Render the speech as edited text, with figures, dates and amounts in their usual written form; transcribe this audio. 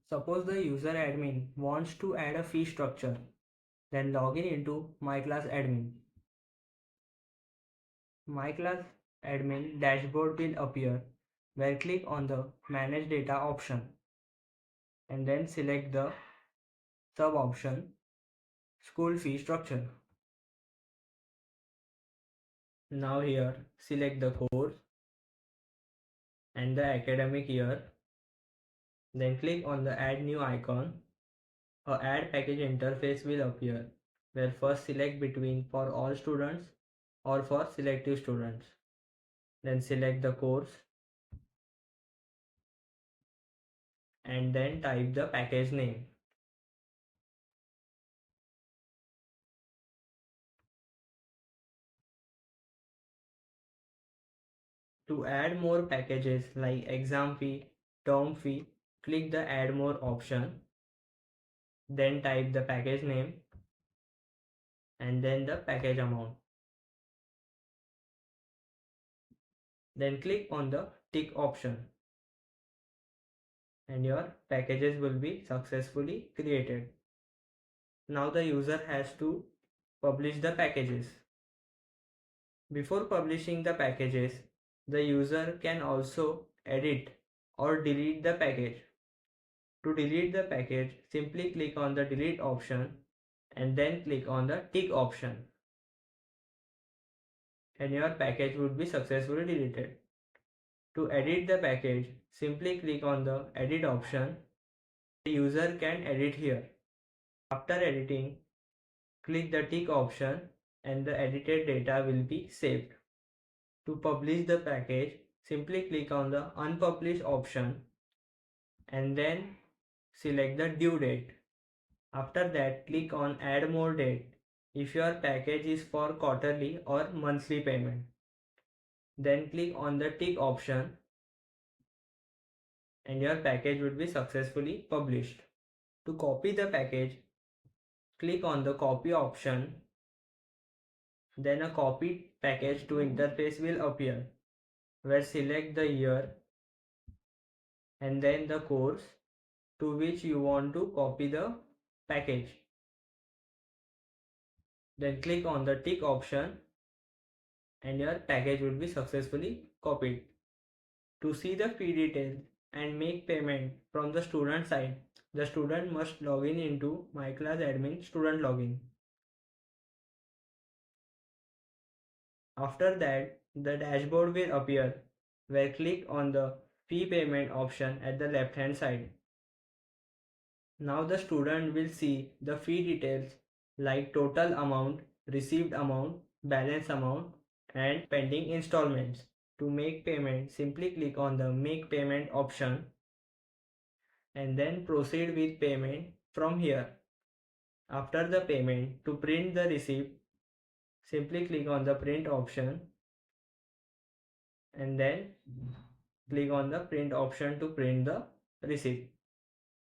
Suppose the user admin wants to add a fee structure, then log in into MyClassAdmin. MyClassAdmin dashboard will appear where click on the Manage Data option and then select the sub option School Fee Structure. Now here select the course and the academic year. Then click on the Add New icon. A Add Package interface will appear where first select between for all students or for selective students. Then select the course and then type the package name. To add more packages like exam fee, term fee, click the Add More option. Then type the package name and then the package amount. Then click on the tick option and your packages will be successfully created. Now the user has to publish the packages. Before publishing the packages, the user can also edit or delete the package. To delete the package, simply click on the delete option and then click on the tick option and your package would be successfully deleted. To edit the package, simply click on the edit option. The user can edit here. After editing, click the tick option and the edited data will be saved. To publish the package, simply click on the unpublish option and then select the due date. After that, click on add more date if your package is for quarterly or monthly payment. Then click on the tick option and your package will be successfully published. To copy the package, click on the copy option. Then a copied package to interface will appear where select the year and then the course to which you want to copy the package. Then click on the tick option and your package will be successfully copied. To see the fee details and make payment from the student side, the student must log in into MyClassAdmin student login. After that, the dashboard will appear where click on the fee payment option at the left hand side. Now the student will see the fee details like total amount, received amount, balance amount and pending installments. To make payment, simply click on the make payment option and then proceed with payment from here. After the payment, to print the receipt, simply click on the print option and then click on the print option to print the receipt.